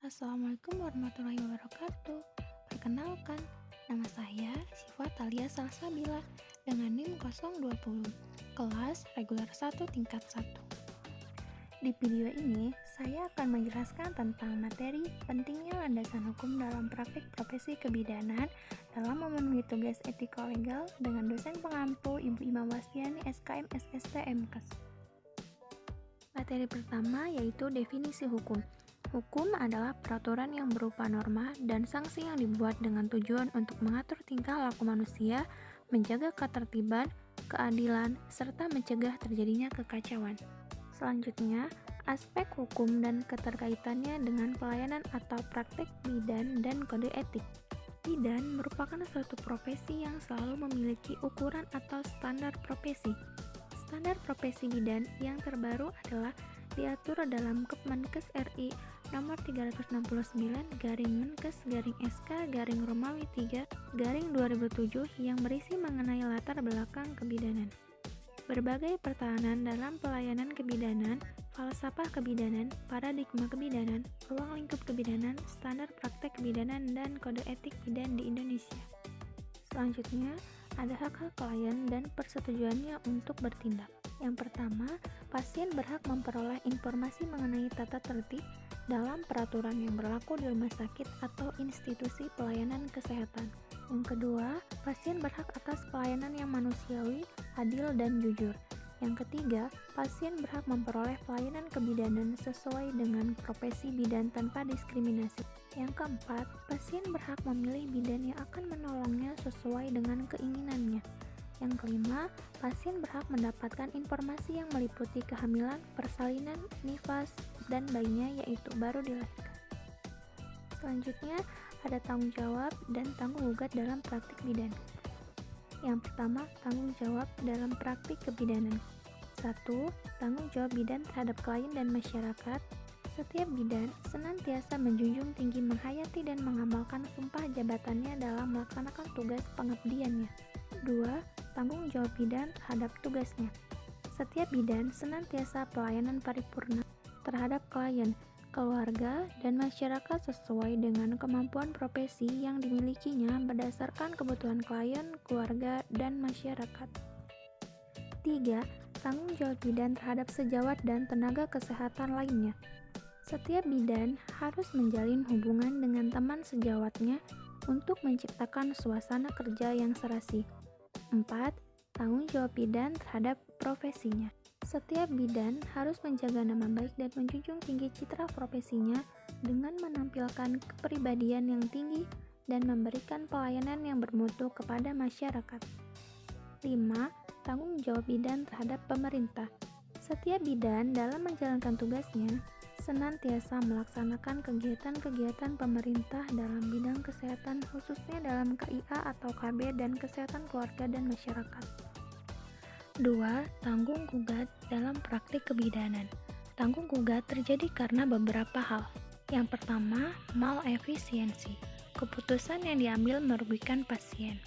Assalamualaikum warahmatullahi wabarakatuh. Perkenalkan, nama saya Syifa Thalia Salsabila dengan NIM 020, kelas reguler 1 tingkat 1. Di video ini, saya akan menjelaskan tentang materi pentingnya landasan hukum dalam praktik profesi kebidanan dalam memenuhi tugas etiko-legal dengan dosen pengampu Ibu Ima Wastiani SKM SST MKes. Materi pertama yaitu definisi hukum. Hukum adalah peraturan yang berupa norma dan sanksi yang dibuat dengan tujuan untuk mengatur tingkah laku manusia, menjaga ketertiban, keadilan, serta mencegah terjadinya kekacauan. Selanjutnya, aspek hukum dan keterkaitannya dengan pelayanan atau praktek bidan dan kode etik. Bidan merupakan suatu profesi yang selalu memiliki ukuran atau standar profesi. Standar profesi bidan yang terbaru adalah diatur dalam Kepmenkes RI nomor 369/Menkes/SK/Romawi 3/2007 yang berisi mengenai latar belakang kebidanan. Berbagai pertahanan dalam pelayanan kebidanan, falsafah kebidanan, paradigma kebidanan, ruang lingkup kebidanan, standar praktek kebidanan, dan kode etik bidan di Indonesia. Selanjutnya, ada hak-hak klien dan persetujuannya untuk bertindak. Yang pertama, pasien berhak memperoleh informasi mengenai tata tertib dalam peraturan yang berlaku di rumah sakit atau institusi pelayanan kesehatan. Yang kedua, pasien berhak atas pelayanan yang manusiawi, adil, dan jujur. Yang ketiga, pasien berhak memperoleh pelayanan kebidanan sesuai dengan profesi bidan tanpa diskriminasi. Yang keempat, pasien berhak memilih bidan yang akan menolongnya sesuai dengan keinginannya. Yang kelima, pasien berhak mendapatkan informasi yang meliputi kehamilan, persalinan, nifas, dan bayinya yaitu baru dilahirkan. Selanjutnya, ada tanggung jawab dan tanggung gugat dalam praktik bidan. Yang pertama, tanggung jawab dalam praktik kebidanan. 1. Tanggung jawab bidan terhadap klien dan masyarakat. Setiap bidan senantiasa menjunjung tinggi menghayati dan mengamalkan sumpah jabatannya dalam melaksanakan tugas pengabdiannya. 2. Tanggung jawab bidan terhadap tugasnya. Setiap bidan senantiasa pelayanan paripurna terhadap klien, keluarga, dan masyarakat sesuai dengan kemampuan profesi yang dimilikinya berdasarkan kebutuhan klien, keluarga, dan masyarakat. 3. Tanggung jawab bidan terhadap sejawat dan tenaga kesehatan lainnya. Setiap bidan harus menjalin hubungan dengan teman sejawatnya untuk menciptakan suasana kerja yang serasi. 4. Tanggung jawab bidan terhadap profesinya. Setiap bidan harus menjaga nama baik dan menjunjung tinggi citra profesinya dengan menampilkan kepribadian yang tinggi dan memberikan pelayanan yang bermutu kepada masyarakat. 5. Tanggung jawab bidan terhadap pemerintah. Setiap bidan dalam menjalankan tugasnya senantiasa melaksanakan kegiatan-kegiatan pemerintah dalam bidang kesehatan khususnya dalam KIA atau KB dan kesehatan keluarga dan masyarakat. 2. Tanggung gugat dalam praktik kebidanan. Tanggung gugat terjadi karena beberapa hal. Yang pertama, malefisiensi. Keputusan yang diambil merugikan pasien.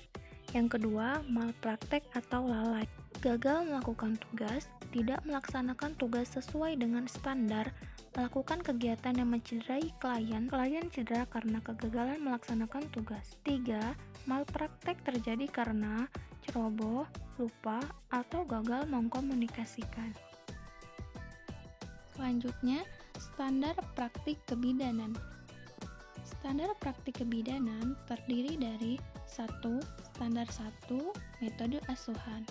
Yang kedua, malpraktek atau lalai. Gagal melakukan tugas, tidak melaksanakan tugas sesuai dengan standar, melakukan kegiatan yang mencederai klien cedera karena kegagalan melaksanakan tugas. 3. Malpraktek terjadi karena ceroboh, lupa, atau gagal mengkomunikasikan. Selanjutnya, standar praktik kebidanan. Standar praktik kebidanan terdiri dari 1. Standar 1. Metode asuhan.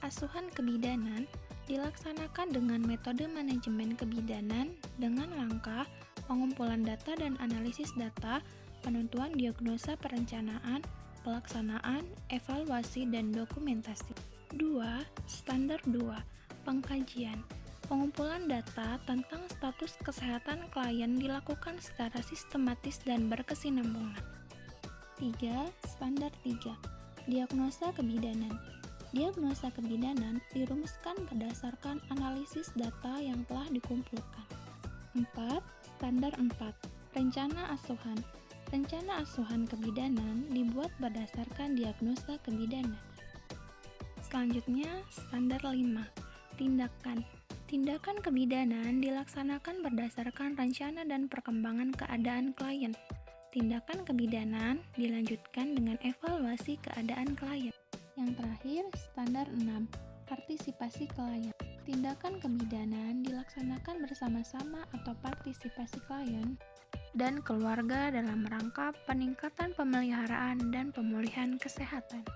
Asuhan kebidanan dilaksanakan dengan metode manajemen kebidanan dengan langkah pengumpulan data dan analisis data, penentuan diagnosa perencanaan, pelaksanaan, evaluasi, dan dokumentasi. 2. Standar 2. Pengkajian. Pengumpulan data tentang status kesehatan klien dilakukan secara sistematis dan berkesinambungan. 3. Standar 3. Diagnosa kebidanan. Diagnosa kebidanan dirumuskan berdasarkan analisis data yang telah dikumpulkan. 4. Standar 4. Rencana asuhan. Rencana asuhan kebidanan dibuat berdasarkan diagnosa kebidanan. Selanjutnya, standar 5. Tindakan. Tindakan kebidanan dilaksanakan berdasarkan rencana dan perkembangan keadaan klien. Tindakan kebidanan dilanjutkan dengan evaluasi keadaan klien. Yang terakhir, standar 6, partisipasi klien. Tindakan kebidanan dilaksanakan bersama-sama atau partisipasi klien dan keluarga dalam rangka peningkatan pemeliharaan dan pemulihan kesehatan.